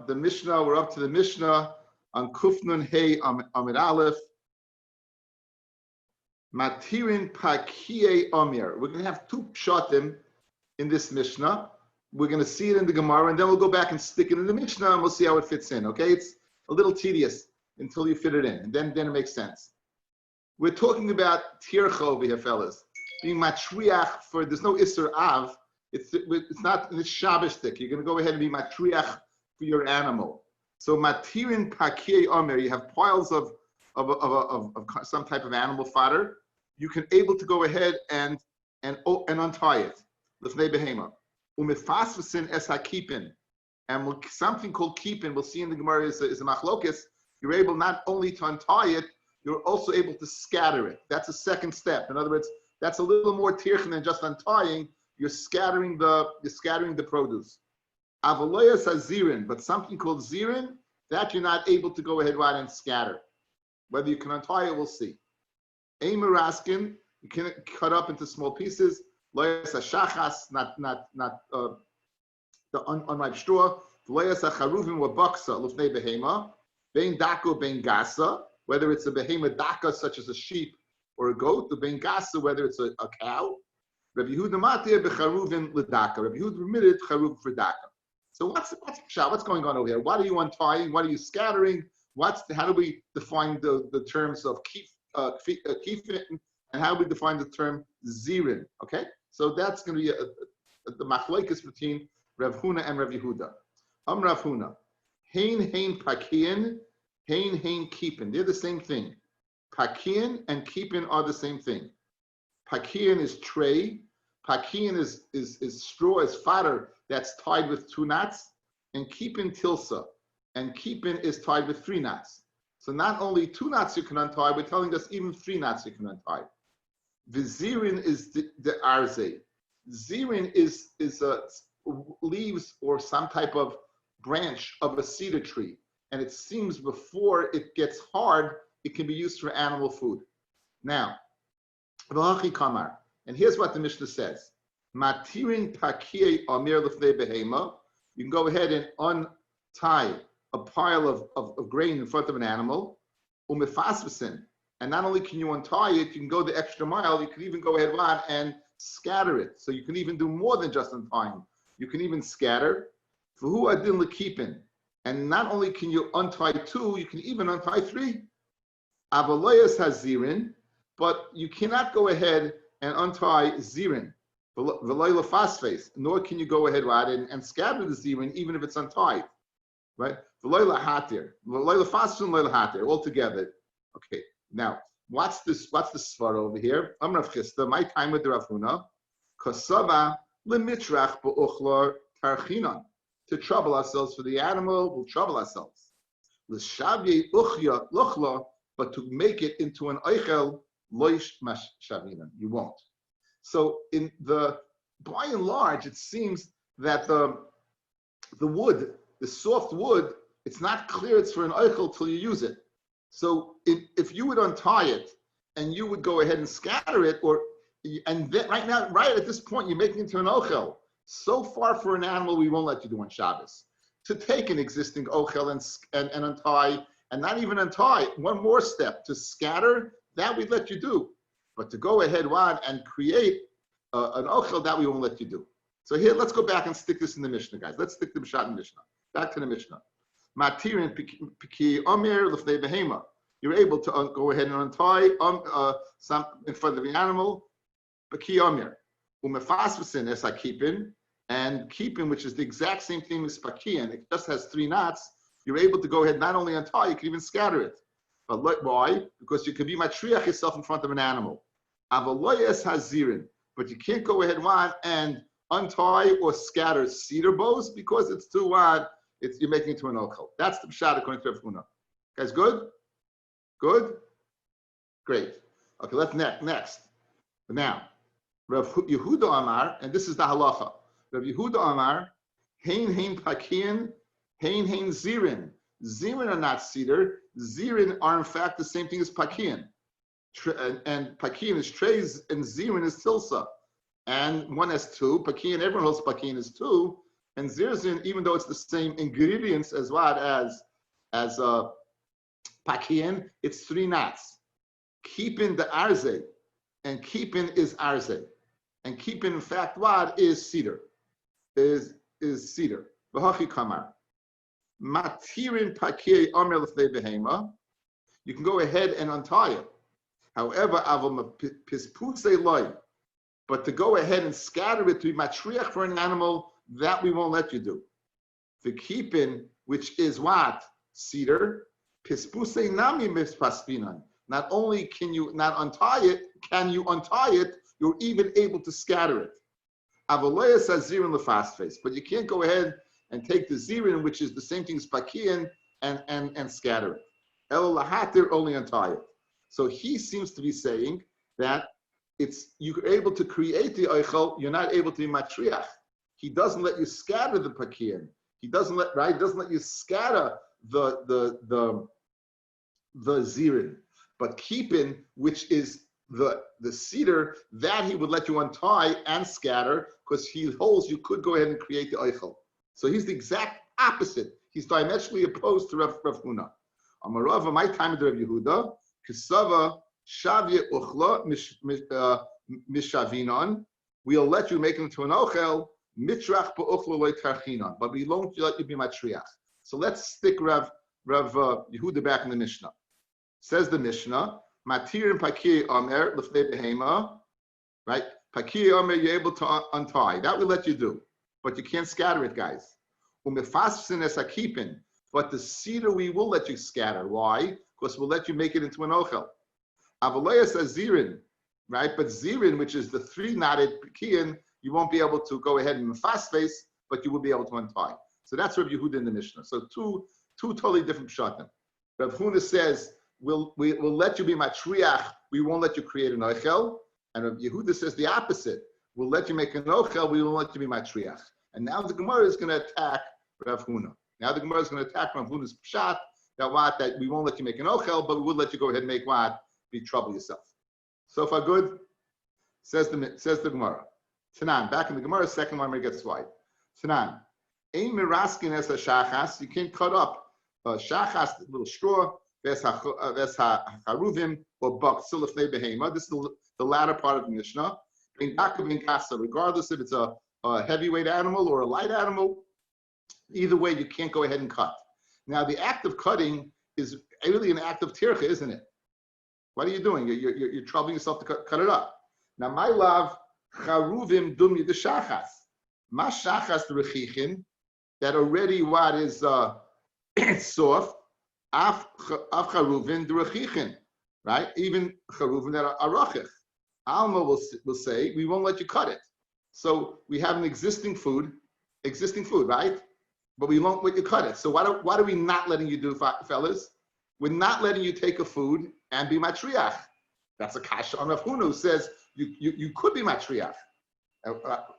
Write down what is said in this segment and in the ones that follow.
the Mishnah. We're up to the Mishnah on Kufnun Hey Amid Aleph. Matirin Pakie Amir. We're going to have two pshatim in this Mishnah. We're going to see it in the Gemara, and then we'll go back and stick it in the Mishnah, and we'll see how it fits in. Okay, it's a little tedious until you fit it in, and then it makes sense. We're talking about tircha over here, fellas. Being matriach for, there's no Isser Av. It's not in the Shabbos stick. You're going to go ahead and be matriach for your animal. So matirin pakie omer, you have piles of some type of animal fodder. You can able to go ahead and untie it. L'fnei behema. Umefasvasin es hakipin. And something called kipin, we'll see in the Gemara is a machlokes. You're able not only to untie it, you're also able to scatter it. That's a second step. In other words, that's a little more tirchen than just untying. You're scattering the produce. Avaloyas hazirin, but something called zirin, that you're not able to go ahead right and scatter. Whether you can untie it, we'll see. Eimeraskin, you can cut up into small pieces. Loyas hashachas, not the unripe straw. Loyas hacharuvim wa baksa lufnei behema. Bein dako bein gasa, whether it's a behema daka such as a sheep or a goat, the bein gasa, whether it's a cow. Rabbi Yehuda matir becharuvim ledaka. Rabbi Yehuda permitted charuv for daka. So what's going on over here? What are you untying? What are you scattering? How do we define the terms of kifin, and how do we define the term zirin? Okay, so that's going to be the machlokes between Rav Huna and Rav Yehuda. Rav Huna, hein pakian, hein kipin. They're the same thing. Pakian and kipin are the same thing. Pakian is tray. Pakian is straw, is fodder that's tied with 2 knots, and kipin tilsa. And kipin is tied with 3 knots. So not only 2 knots you can untie, we're telling us even 3 knots you can untie. Vizirin is the arze. Zirin is leaves or some type of branch of a cedar tree. And it seems before it gets hard, it can be used for animal food. Now, kamar. And here's what the Mishnah says. Matirin pakie amir lefnei behema. You can go ahead and untie a pile of grain in front of an animal. Umefasvasin. And not only can you untie it, you can go the extra mile. You can even go ahead and scatter it. So you can even do more than just untying. You can even scatter. V'hu adin lekipin. And not only can you untie 2, you can even untie 3. Avaloyas hazirin. But you cannot go ahead and untie zirin, v'loy lefasfes, nor can you go ahead and scatter the zirin even if it's untied, right? V'loy lahatir, v'loy lefasfes and v'loy lahatir, all together. Okay, now what's the svar over here? Rav Chisda, my time with the Rav Huna, kosava lemitrach b'uchlor tarchinon. To trouble ourselves for the animal, we'll trouble ourselves. L'shavye uchya luchla, but to make it into an oichel, you won't. So by and large, it seems that the wood, the soft wood, it's not clear it's for an oichel till you use it. So if you would untie it and you would go ahead and scatter it, right at this point, you're making it into an oichel. So far for an animal, we won't let you do on Shabbos. To take an existing oichel and untie, and not even untie, one more step, to scatter, that we'd let you do. But to go ahead and create an ochel, that we won't let you do. So here, let's go back and stick this in the Mishnah, guys. Let's stick the Pshat in the Mishnah. Back to the Mishnah. Matirin piki omer l'fnei behema. You're able to go ahead and untie some in front of the animal. Piki omer. Umefasvasin es hakipin. And kipin, which is the exact same thing as pakian, it just has 3 knots. You're able to go ahead not only untie, you can even scatter it. But why? Because you can be matriach yourself in front of an animal. Avaloyas hazirin, but you can't go ahead and untie or scatter cedar boughs because it's too wide. You're making it to an ochel. That's the pshat according to Rav Huna. Guys, good? Good? Great. Okay, let's next. Now, Rav Yehuda Amar, and this is the halacha. Rav Yehuda Amar, hein pakian, hein zirin. Zirin are not cedar. Zirin are in fact the same thing as pakian. And pakian is trays and zirin is tilsa. And one has 2. Pakian, everyone holds pakian is 2. And zirzin, even though it's the same ingredients as what as pakian, it's 3 knots. Keeping the arze, and keeping is arze, and keeping in fact what is cedar, is cedar. V'hachi kamar. Matirin pakiyei omer l'fnei behema. You can go ahead and untie it. However, aval pispusei loy. But to go ahead and scatter it to be matriach for an animal, that we won't let you do. The keeping, which is what? Cedar. Pispusei nami mispaspinan. Not only can you not untie it, can you untie it, you're even able to scatter it. Avaloya says zirin lefasfes, but you can't go ahead and take the zirin, which is the same thing as pakian, and scatter it. El lahatir, only untie it. So he seems to be saying that you're able to create the oichel, you're not able to be matriach. He doesn't let you scatter the pakian. He doesn't let you scatter the zirin. But keeping, which is the cedar, that he would let you untie and scatter, because he holds you could go ahead and create the oichel. So he's the exact opposite. He's diametrically opposed to Rav Huna. Amarava, my time of Rav Yehuda, Kisava Shavya Uchla Mishavinon. We'll let you make him to an ochel, Mitrach Ba'uchla Loy Tarchinon, but we won't let you be matriach. So let's stick Rav Yehuda back in the Mishnah. Says the Mishnah, Matir and Pakir Omer Lefnei Behema, right? Pakir Omer, you're able to untie. That we let you do, but you can't scatter it, guys. Umefassin es hakipin, but the cedar we will let you scatter. Why? Because we'll let you make it into an ochel. Avalaya says zirin, right? But zirin, which is the 3-knotted Pakian, you won't be able to go ahead and mefasfes, but you will be able to untie. So that's Rav Yehuda in the Mishnah. So two totally different pshatim. Rav Huna says, we'll let you be matriach, we won't let you create an ochel. And Rav Yehuda says the opposite. We'll let you make an ochel, we won't let you be matriach. And now the Gemara is going to attack Rav Huna. Now the Gemara is going to attack Rav Huna's pshat, that we won't let you make an ochel, but we would let you go ahead and make what? Be trouble yourself. So far good? Says the Gemara. Tanan, back in the Gemara, second one where it gets wide. Tanan, ein miraskin es shachas, you can't cut up shachas, little straw, ves haruvim, or bak sulafnei behema. This is the latter part of the Mishnah. Regardless if it's a heavyweight animal or a light animal, either way, you can't go ahead and cut. Now, the act of cutting is really an act of tircha, isn't it? What are you doing? You're troubling yourself to cut it up. Now, my love, charuvim dum yid shachas. Ma shachas rechichin, that already what is soft, af charuvim rechichin, right? Even charuvim that are arachich. Alma will say, we won't let you cut it. So we have an existing food, right? But we won't let you cut it. So what are we not letting you do, fellas? We're not letting you take a food and be matriach. That's a kasha on Rav Huna who says you could be matriach.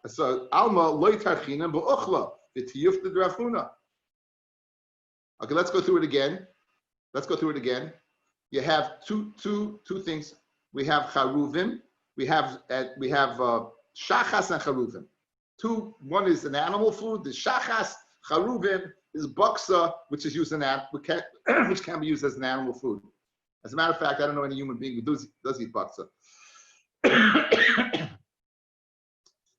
So Alma loy tarchina b'uchla v'tiyuf the Rav Huna. Okay, let's go through it again. You have two things. We have charuvim. We have shachas and charuvim. One is an animal food. The shachas, charuvim is baksa, which is used which can be used as an animal food. As a matter of fact, I don't know any human being who does eat baksa.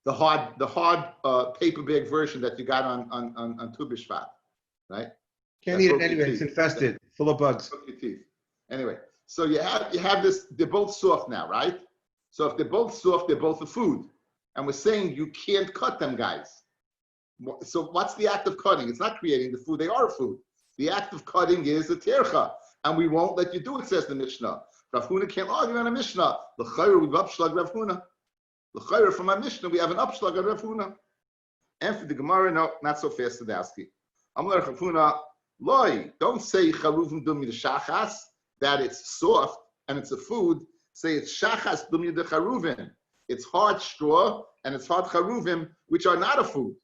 the hard paper bag version that you got on Tu B'Shvat, right? Can't eat it anyway. It's infested, full of bugs. Your teeth. Anyway, so you have this. They're both soft now, right? So if they're both soft, they're both a food, and we're saying you can't cut them, guys. So what's the act of cutting? It's not creating the food. They are food. The act of cutting is a tercha, and we won't let you do it, says the Mishnah. Rav Huna can't argue on a Mishnah. L'chayr, we've upshlag Rav Huna. L'chayr, from our Mishnah, we have an upshlag of Rav Huna. And for the Gemara, no, not so fast, Sadowski. Amar Rav Huna, loy, don't say charuvim dumi shachas, that it's soft and it's a food. Say it's shachas dumi de charuvim. It's hard straw and it's hard charuvim, which are not a food.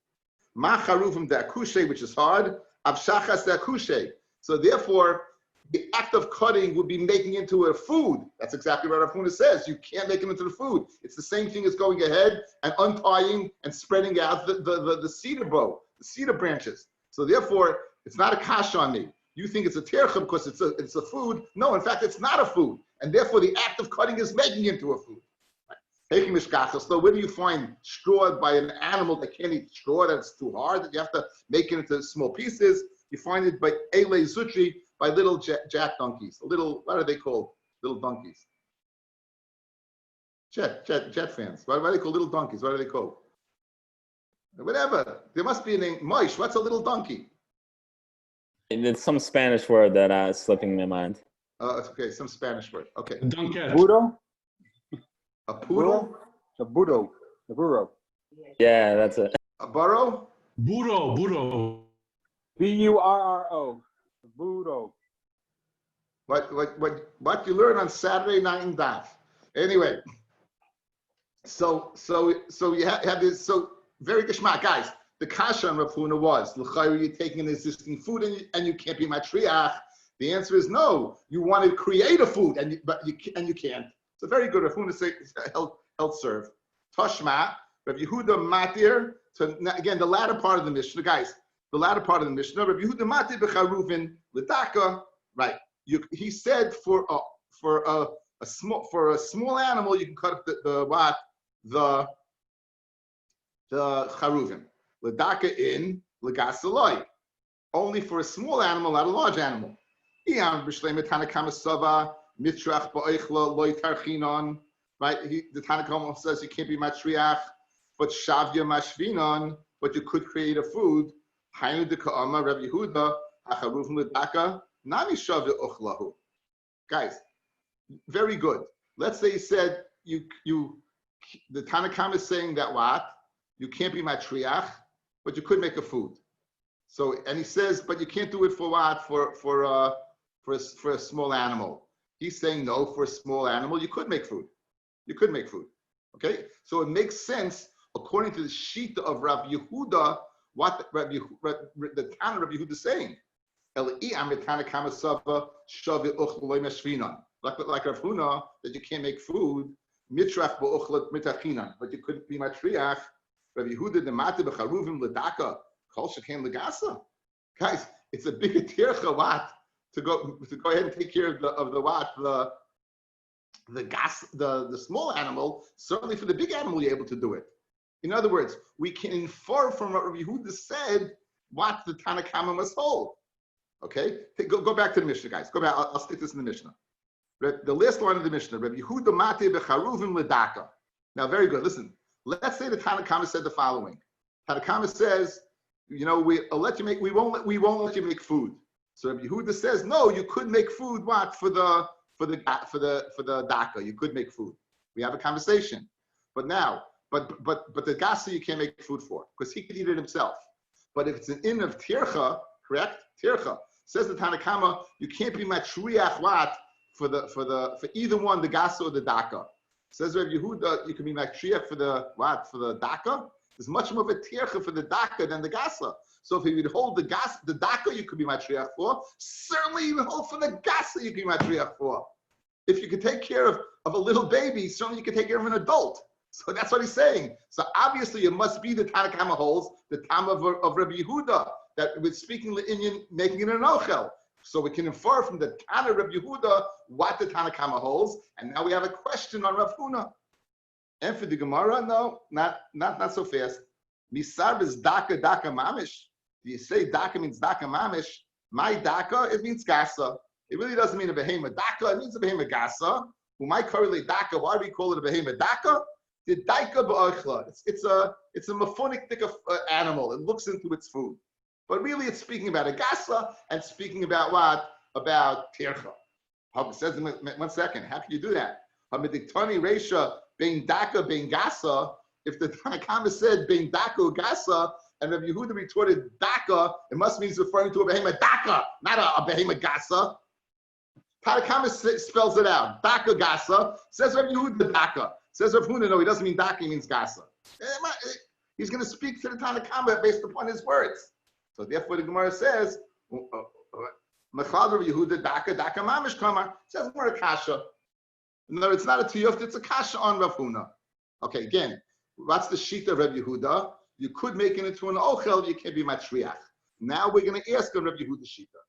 Ma charuvim de akushe, which is hard, av shachas de akushe. So therefore, the act of cutting would be making into a food. That's exactly what Rav Huna says. You can't make it into the food. It's the same thing as going ahead and untying and spreading out the cedar bow, the cedar branches. So therefore, it's not a kasha on me. You think it's a tercha because it's a food. No, in fact, it's not a food. And therefore, the act of cutting is making it into a food. So where do you find straw by an animal that can't eat straw, that's too hard, that you have to make it into small pieces? You find it by Ele Zutri, by little jack donkeys. Little, what are they called? Little donkeys. Jet fans. Why are they called little donkeys? What are they called? Whatever. There must be a name. Moish, what's a little donkey? It's some Spanish word that is slipping my mind. It's okay, some Spanish word. Okay. Burro? A poodle? A burro. A burro. Yeah, that's it. A burro? Burro. Burro. Burro. What you learn on Saturday night in Daf. Anyway, so you have this. So very geshmak, guys. The kasha on Rav Huna was l'chayru, you're taking an existing food and you can't be matriach. The answer is no. You want to create a food but you can't. So very good. Rav Huna held serve. Toshma, Rav Yehuda matir. So again, the latter part of the Mishnah, guys. The latter part of the Mishnah, Rabbi Yehuda matir b'charuvin l'daka. Right. He said for a small animal you can cut up the charuvin. L'daka in l'gasaloi. Only for a small animal, not a large animal. Right. The Tanakhama says you can't be matriach, but shavya mashvinon, but you could create a food. Hainu de ka'ama Rabbi Yehuda hacharuvim l'daka nami shavya uchlahu. Guys, very good. Let's say he said the Tanakhama is saying that what? You can't be matriach, but you could make a food. So, and he says, but you can't do it for what? For a small animal. He's saying no, for a small animal, you could make food. You could make food. Okay? So it makes sense, according to the sheet of Rabbi Yehuda, what the Tana Rabbi Yehuda is saying. Like Rav Huna, that you can't make food, but you couldn't be matriach. Rabbi Yehuda, the mata b'charuvim l'daka, kol sheken l'gasa. Guys, it's a big tircha what to go ahead and take care of the small animal. Certainly for the big animal, you're able to do it. In other words, we can infer from what Rabbi Yehuda said what the Tanakhama must hold. Okay, go back to the Mishnah, guys. Go back. I'll stick this in the Mishnah. The last line of the Mishnah, Rabbi Yehuda mate b'charuvim l'daka. Now, very good. Listen. Let's say the Tanakhama said the following. Tanakhama says, we won't let you make food. So Rabbi Yehuda says, no, you could make food. What for the daka? You could make food. We have a conversation. But now, but the gasa you can't make food for because he could eat it himself. But if it's an in of tircha, correct? Tircha says the Tanakhama, you can't be matriach what for either one, the gasa or the daka. Says Rabbi Yehuda, you can be matriach for the daka. There's much more of a tircha for the daka than the gasa. So if you would hold the daka you could be matriach for. Certainly you would hold for the gasa you can be matriach for. If you could take care of a little baby, certainly you could take care of an adult. So that's what he's saying. So obviously it must be the Tanakhama holds, the Tam of Rabbi Yehuda, that with speaking the Indian, making it an ochel. So we can infer from the Tana of Rabbi Yehuda what the Tanakhama holds. And now we have a question on Rav Huna. And for the Gemara, no, not so fast. Misar is daka mamish. Do you say daka means daka mamish? My daka, it means gasa. It really doesn't mean a behema daka, it means a behema gasa. Who might correlate daka, why do we call it a behema daka? The daika ba'ochla. It's a maphonic animal. It looks into its food. But really it's speaking about a gasa and speaking about what? About tircha. It says, 1 second, how can you do that? Hamidiktani Resha, bein daka, bein gasa. If the Tanakhama said bein daka gasa, and Rabbi Yehuda retorted daka, it must mean he's referring to a behema daka, not a behema gasa. Tanakhama spells it out. Daka gasa. Says Rabbi Yehuda daka. Says Rav Huna, no, he doesn't mean daka, he means gasa. He's going to speak to the Tanakhama based upon his words. So therefore the Gemara says, Mechal Rabbi Yehuda daka mamish kamar. It says more a kasha. No, it's not a tiyuf, it's a kasha on Rav Huna. Okay, again, what's the sheet of Rabbi Yehuda? You could make it into an ochel, you can't be matriach. Now we're going to ask on Rabbi Yehuda shita.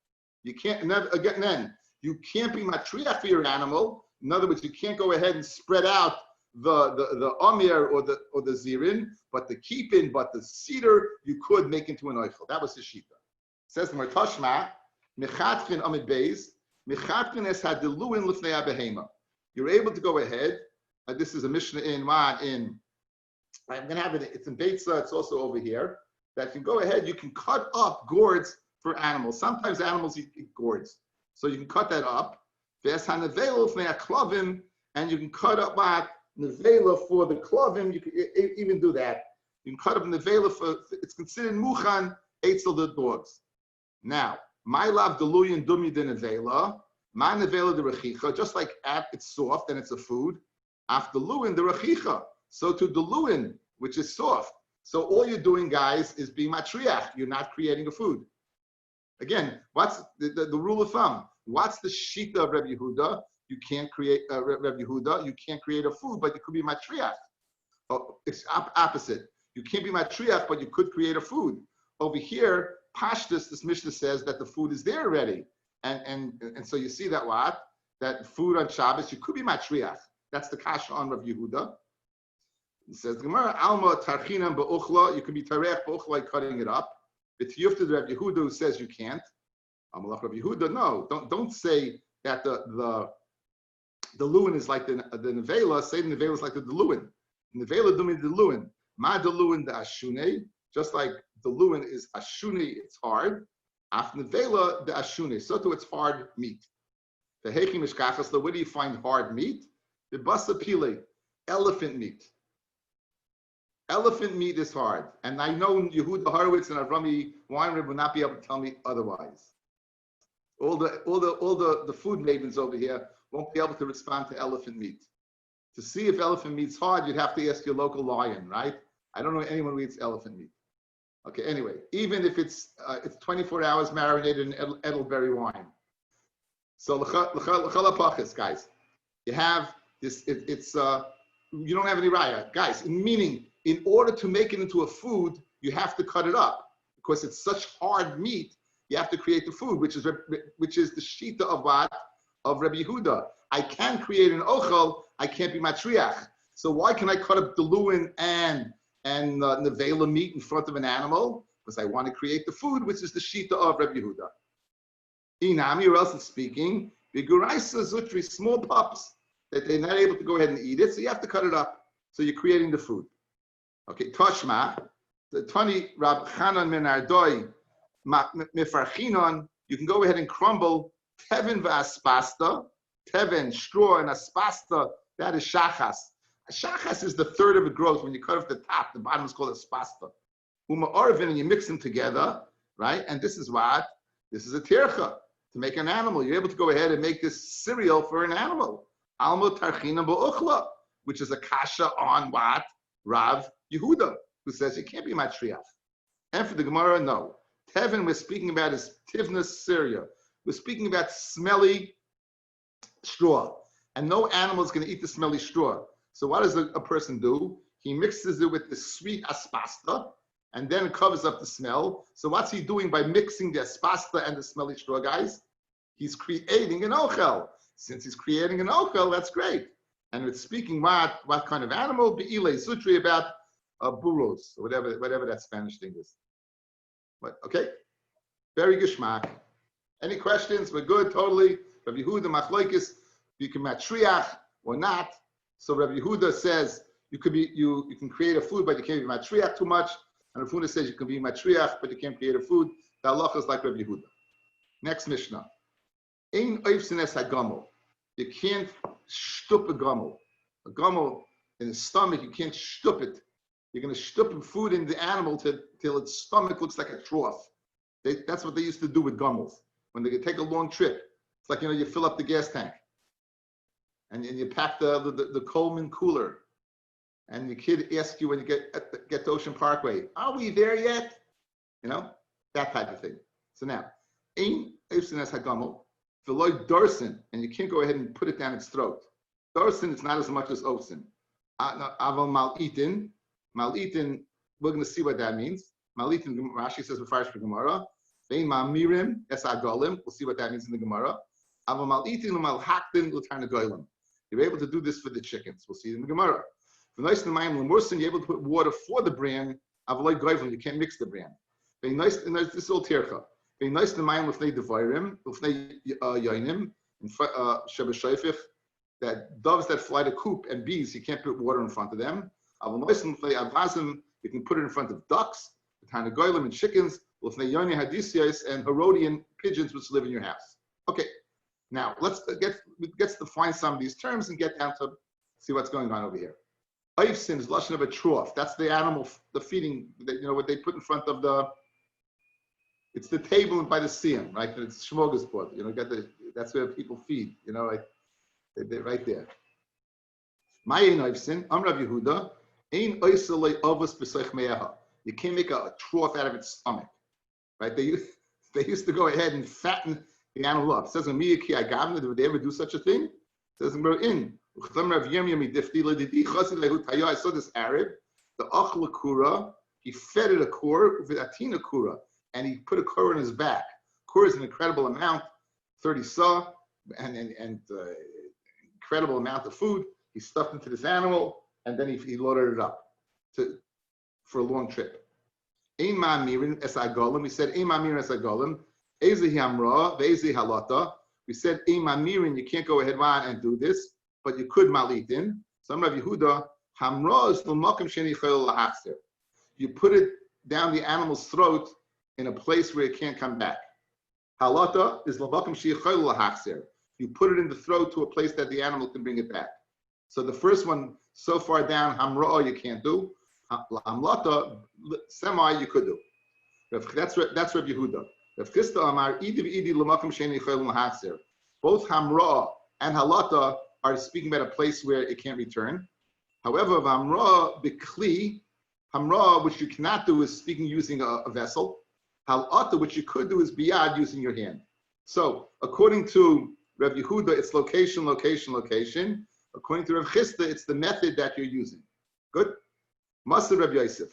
You can't, again, then, you can't be matriach for your animal. In other words, you can't go ahead and spread out the amir or the zirin, but the keepin, but the cedar, you could make into an ochel. That was the shita. Says the Martashma, mechatkin amid beis, mechatkin es hadiluin lifnei abehema. You're able to go ahead. This is a Mishnah in I'm going to have it. It's in Beitza. It's also over here. That you can go ahead. You can cut up gourds for animals. Sometimes animals eat gourds, so you can cut that up. And you can cut up nevela for the klavim. You can even do that. You can cut up nevela for. It's considered muchan eitzel the dogs. Now, my love deluyan dumi de nevela. My nevela de rechicha, just like it's soft and it's a food. After luin, the rechicha. So to the luin, which is soft. So all you're doing, guys, is being matriach. You're not creating a food. Again, what's the rule of thumb? What's the shita of Rabbi Yehuda? You can't create Rabbi Yehuda. You can't create a food, but you could be matriach. Oh, it's opposite. You can't be matriach, but you could create a food. Over here, Pashtus, this Mishnah says that the food is there already. And so you see that food on Shabbos, you could be matriach. That's the kasha on Rav Yehuda. It says, Gemara, Alma tarchinam ba'uchla, you can be tarech ba'uchla, cutting it up. It's yufta Rav Yehuda who says you can't. Amalach Rav Yehuda, no, don't say that the luin is like the nevela. Say the nevela is like the deluin. Nevela dumi the luin. Ma deluin the ashune, just like the luin is ashune, it's hard. After nevela the ashune, so too it's hard meat. The heichim ishkachas, where do you find hard meat? The basa pile, elephant meat. Elephant meat is hard, and I know Yehuda Horowitz and Avrami Weinrib will not be able to tell me otherwise. All the food mavens over here won't be able to respond to elephant meat. To see if elephant meat's hard, you'd have to ask your local lion, right? I don't know anyone who eats elephant meat. Okay, anyway, even if it's 24 hours marinated in Edelberry wine. So l'chalapachis, guys, you have this. You don't have any raya, guys. Meaning, in order to make it into a food, you have to cut it up because it's such hard meat. You have to create the food, which is the shita of what? Of Rabbi Yehuda. I can create an ochel, I can't be matriach. So why can I cut up the luin and nevela meat in front of an animal? Because I want to create the food, which is the shita of Rabbi Yehuda. Inami, or else it's speaking, biguraisa zutri, small pups, that they're not able to go ahead and eat it, so you have to cut it up. So you're creating the food. Okay, Toshma, the Tani Rab Chanan min Ardoi, Mifarchinon, you can go ahead and crumble Tevin v'aspasta, Tevin, straw, and aspasta, that is shachas. Shachas is the third of a growth. When you cut off the top, the bottom is called aspasta. Uma orvin, and you mix them together, right? And this is what? This is a tircha, to make an animal. You're able to go ahead and make this cereal for an animal. Almo tarchina ba'uchla, which is a kasha on what? Rav Yehuda, who says you can't be matriach. And for the Gemara, no. Tevin we're speaking about is tivnus Syria. We're speaking about smelly straw. And no animal is going to eat the smelly straw. So what does a person do? He mixes it with the sweet aspasta, and then it covers up the smell. So what's he doing by mixing the aspasta and the smelly straw, guys? He's creating an ochel. Since he's creating an ochel, that's great. And it's speaking what kind of animal? Be'ile sutri, about burros, or whatever that Spanish thing is. But, okay? Very gishmak. Any questions? We're good, totally. Rabbi Yehuda machlokes, you can matriach or not. So Rabbi Yehuda says you can create a food, but you can't be matriach too much. And Rabbi Yehuda says you can be matriach, but you can't create a food. The halacha is like Rabbi Yehuda. Next Mishnah. Ein oifsines hagamel. You can't shtup a gamel. A gamel in the stomach, you can't shtup it. You're going to shtup food in the animal till its stomach looks like a trough. That's what they used to do with gamels. When they take a long trip, it's like, you fill up the gas tank. And you pack the Coleman cooler. And the kid asks you when you get to Ocean Parkway, are we there yet? That type of thing. So now, Ein Oifsin as Hagamel, Veloy Darsin, and you can't go ahead and put it down its throat. Darsin is not as much as Oifsin. Aval Mal-Itin, we're going to see what that means. Mal-Itin, Rashi says, refers to Gemara. Vein Ma'mirim es Agolim, we'll see what that means in the Gemara. Aval Mal-Itin Mal-Haktin L'Tarna Goylim. You're able to do this for the chickens. We'll see it in the Gemara. You're able to put water for the bran. You can't mix the bran. This is all tircha. That doves that fly the coop and bees, you can't put water in front of them. You can put it in front of ducks, and chickens, and Herodian pigeons which live in your house. Okay, now let's define some of these terms and get down to see what's going on over here. Oifsin is lashon of a trough. That's the animal, the feeding, what they put in front of it's the table by the siyum, right? It's smorgasbord. That's where people feed. They're right there. Ma'ayin oifsin, Rav Yehuda, ein oiselei ovus b'soich me'eha. You can't make a trough out of its stomach, right? They used to go ahead and fatten the animal up. It says in Miyaki Agavna, did they ever do such a thing? It says in Yomi. I saw this Arab, the Achla Kura, he fed it a kur, with Atina Kura, and he put a kur in his back. Kur is an incredible amount, 30 sa, and incredible amount of food. He stuffed into this animal, and then he loaded it up for a long trip. Ein ma'amirin es agolim. We said ein ma'amirin es agolim. Ezi hamra ve'ezi halata. We said ein ma'amirin. You can't go ahead and do this, but you could malitin. Some Rav Yehuda hamra is l'makom sheni chayil lahachzer. You put it down the animal's throat in a place where it can't come back. Halata is l'makom sheni chayil lahachzer. You put it in the throat to a place that the animal can bring it back. So the first one, so far down, hamra you can't do. Hamlata, semi you could do. That's Rav Yehuda. Rav Chisda Amar idi l'makom sheni chayil lahachzer. Both hamra and halata are speaking about a place where it can't return. However, hamra b'kli, hamra which you cannot do is speaking using a vessel. Halata which you could do is biyad using your hand. So according to Rav Yehuda, it's location, location, location. According to Rav Chisda, it's the method that you're using. Good? Master Rav Yosef.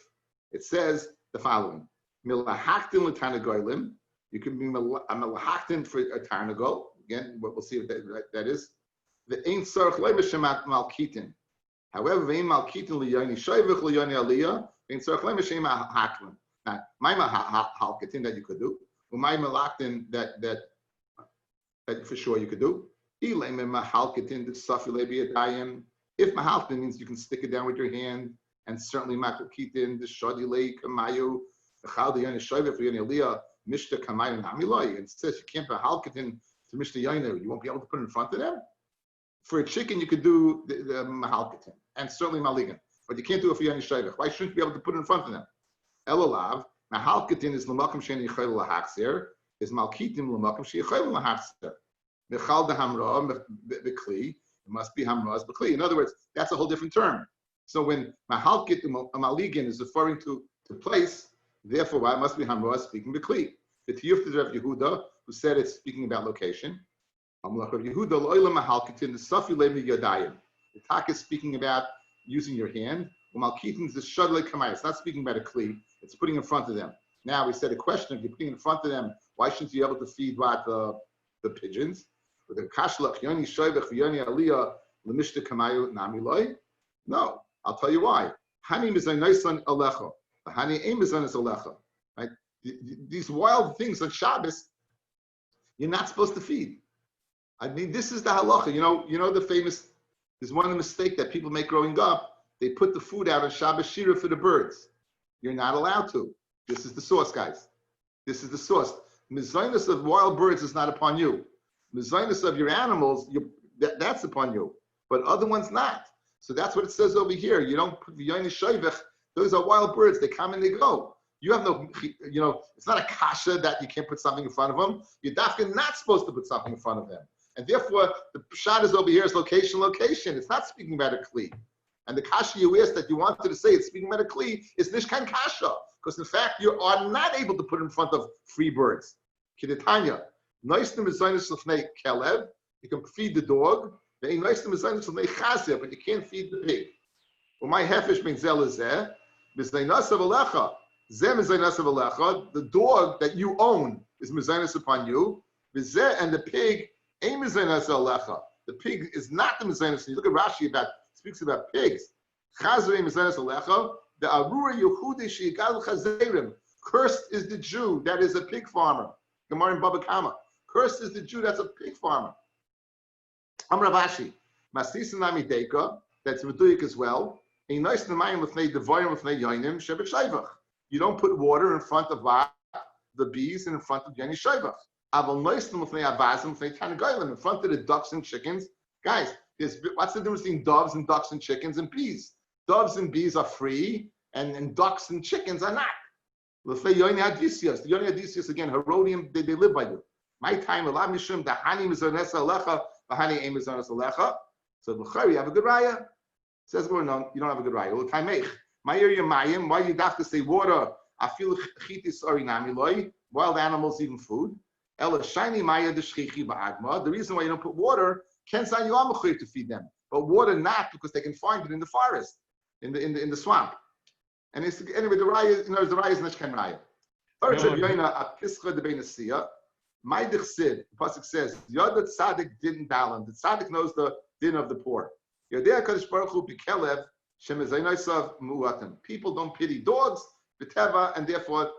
It says the following: Milahaktin l'tarnagolim. You can be milahaktin for a tarnagol. Again, we'll see what that is. The ain't sarch le'mishemat malkitin. However, ve'in malkitin liyoni shoyvich liyoni aliyah. Ain't sarch le'mishem haklin. Now, my halkitin that you could do, or my malaktin that for sure you could do. If mahalkitin means you can stick it down with your hand, and certainly makalkitin the shodilei kamayu the chaldiyani shoyvich liyoni aliyah mishta kamayu namiloy. It says you can't mahalkitin to mishta yoni. You won't be able to put it in front of them. For a chicken, you could do the mahalkitin and certainly maligan, but you can't do it for yani shayvich. Why shouldn't you be able to put it in front of them? Elolav mahalkitin is l'makom sheni chayil lahachzer. Is malkitin l'makom sheni chayil lahachzer. Mechal de hamra b'kli. It must be hamras b'kli. In other words, that's a whole different term. So when mahalkit maligan is referring to place, therefore why it must be hamras speaking b'kli. The tiyuf of Rav Yehuda, who said it's speaking about location. The talk is speaking about using your hand. It's not speaking about a kli. It's putting in front of them. Now we said a question: if you're putting in front of them, why shouldn't you be able to feed what the pigeons? No, I'll tell you why. Right? These wild things on Shabbos, you're not supposed to feed. I mean, this is the halacha. You know the famous. There's one mistake that people make growing up. They put the food out on Shabbos Shira for the birds. You're not allowed to. This is the source, guys. This is the source. Mizainis of wild birds is not upon you. Mizainis of your animals, that's upon you. But other ones not. So that's what it says over here. You don't put v'yoni shoyvich. Those are wild birds. They come and they go. You have no, it's not a kasha that you can't put something in front of them. You're definitely not supposed to put something in front of them. And therefore, the pshat is over here is location, location. It's not speaking about a kli. And the kasha you asked that you wanted to say it's speaking about a kli is nishkan kasha. Because in fact, you are not able to put in front of free birds. Kidetanya. Noisnim is zaynis l'fnei kelev. You can feed the dog. Noisnim is zaynis l'fnei chazer, but you can't feed the pig. Well, my hefesh means zel is zeh. Mizainasav alecha. Zeh mizainasav alecha. The dog that you own is mizainas upon you. V'zeh and the pig ain't mizainas alecha. The pig is not the mizainas. You look at Rashi speaks about pigs. Chazrei mizainas alecha. The arura Yehudi sheyigal chazerim. Cursed is the Jew that is a pig farmer. Gemara in Baba Kama. Cursed is the Jew that's a pig farmer. Amar Ravashi. Masisa nami deka. That's meduyik as well. You don't put water in front of the bees and in front of Jenny Shaivach. In front of the ducks and chickens. Guys, what's the difference between doves and ducks and chickens and bees? Doves and bees are free, and ducks and chickens are not. The Yoni Adisius, again, Herodium, they live by you. My time, so you have a good raya. Says, well, no, you don't have a good raya. Why you have to say water? I feel wild animals eating food. The reason why you don't put water, to feed them, but water not because they can find it in the forest, in the swamp. And it's anyway the raya, the raya is neshken raya. My dichsid, the pasuk says, Yod tzaddik didn't balance. The tzaddik knows the din of the poor. People don't pity dogs, and therefore,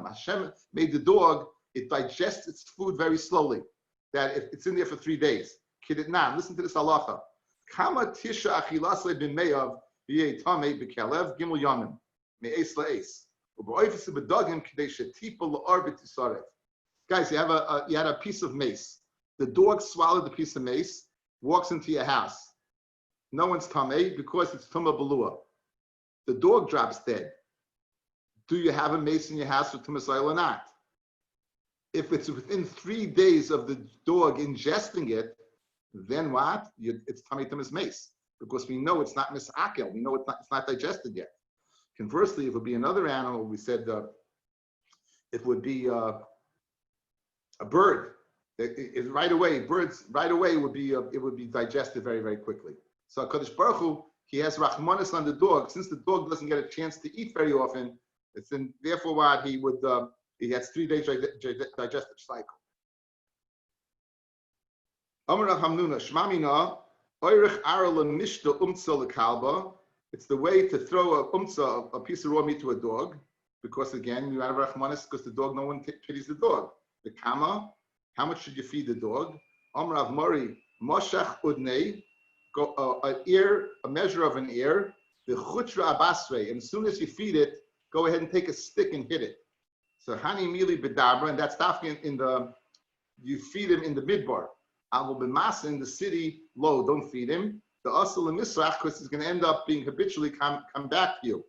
Hashem made the dog, it digests its food very slowly. That if it's in there for 3 days. Listen to this halacha. Kama tisha achilasay b'meyav v'yeitamei b'kelev gimel yamim me'es la'es u'b'oifes b'dagim k'dei shetipa la'ar b'tisarev. Guys, you had a piece of mace. The dog swallowed the piece of mace, walks into your house. No one's tamei because it's tumah belua. The dog drops dead. Do you have a mace in your house with tumas oil or not? If it's within 3 days of the dog ingesting it, then what? It's tummy tumas mace because we know it's not misakel. We know it's not digested yet. Conversely, if it would be another animal, we said it would be a bird. Birds right away would be it would be digested very, very quickly. So Kadosh Baruch Hu, he has rachmanis on the dog. Since the dog doesn't get a chance to eat very often, therefore what he would he has 3 days digestive cycle. Amar Rav Hamnuna Shmamina Oirich Arala Mishta Umtza Lekalba. It's the way to throw a piece of raw meat to a dog, because again you have rachmanis because the dog, no one pities the dog. The kama. How much should you feed the dog? Amar Rav Mori, Moshach Udnei, a measure of an ear, the chutra abasre, and as soon as you feed it, go ahead and take a stick and hit it. So Hani Mili Bedabra, and that's tafkin you feed him in the midbar. Aval B'masa in the city, low, don't feed him. The asal and misrach, because he's going to end up being habitually come back to you.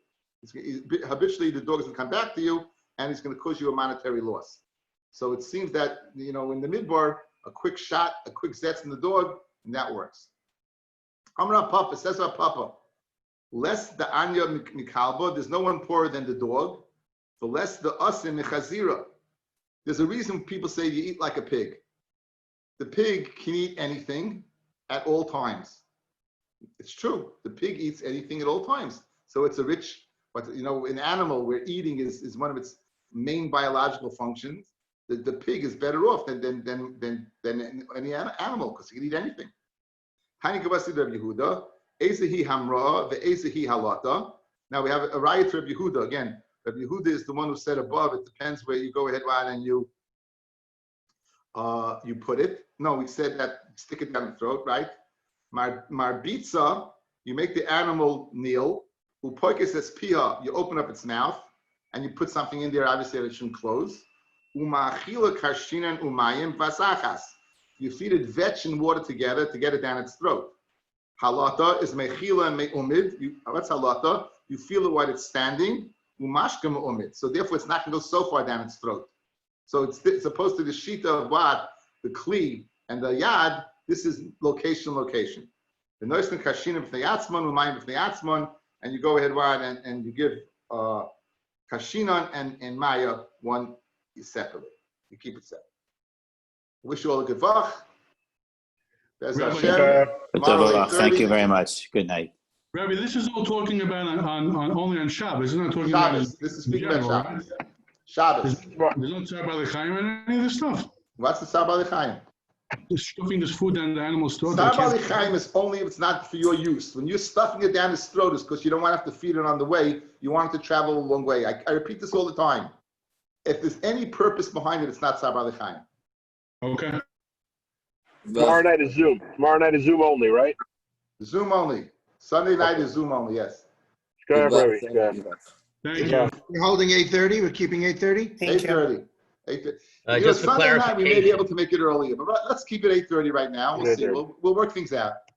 Habitually, the dog is going to come back to you, and he's going to cause you a monetary loss. So it seems that, in the midbar, a quick shot, a quick zetz in the dog, and that works. Amra Papa, says our Papa, less the anya mikalba, there's no one poorer than the dog, the less the asim michazira. There's a reason people say you eat like a pig. The pig can eat anything at all times. It's true. The pig eats anything at all times. So it's a rich, but an animal where eating is one of its main biological functions. The pig is better off than any animal because he can eat anything. Now we have a riot to Rabbi Yehuda again. Rabbi Yehuda is the one who said above. It depends where you go ahead and you put it. No, we said that stick it down the throat, right? Marbitza, you make the animal kneel. Upoikis es piha, you open up its mouth and you put something in there. Obviously, it shouldn't close. Umachila karshinan umayim vasachas. You feed it vetch and water together to get it down its throat. Halata is mechila and me'umid. What's halata? You feel it while it's standing. Umashka me'umid. So therefore, it's not going to go so far down its throat. So it's opposed to the shita of what? The kli and the yad. This is location. The noisen kashinim b'fnei atzmon, umayim b'fnei atzmon, and you go ahead and you give Kashinon and Maya, one is separately. You keep it separate. Wish you all a good vach. Bez Rabbi, Hashem. Tomorrow, Thank you 8:30. very much. Good night. Rabbi, this is all talking about on only on Shabbos. It's not talking about Shabbos. This is speaking about general, Shabbos. right? Shabbos. There's no Tzar Chaim and any of this stuff. What's the Sar Bali Chaim? Just stuffing this food down the animal's throat. Sar Bali Chaim is only if it's not for your use. When you're stuffing it down his throat, it's because you don't want to have to feed it on the way. You want it to travel a long way. I repeat this all the time. If there's any purpose behind it, it's not Sar Bali Chaim. Okay. Tomorrow night is Zoom. Tomorrow night is Zoom only, right? Zoom only. Sunday night is Zoom only, yes. Go ahead, Rabbi. Go ahead. Thank you. We're holding 8:30. We're keeping 8:30. 8:30. 8:30. Just for Sunday night, we may be clarification. able to make it earlier, but let's keep it 8:30 right now. We'll see. 8:30. We'll work things out.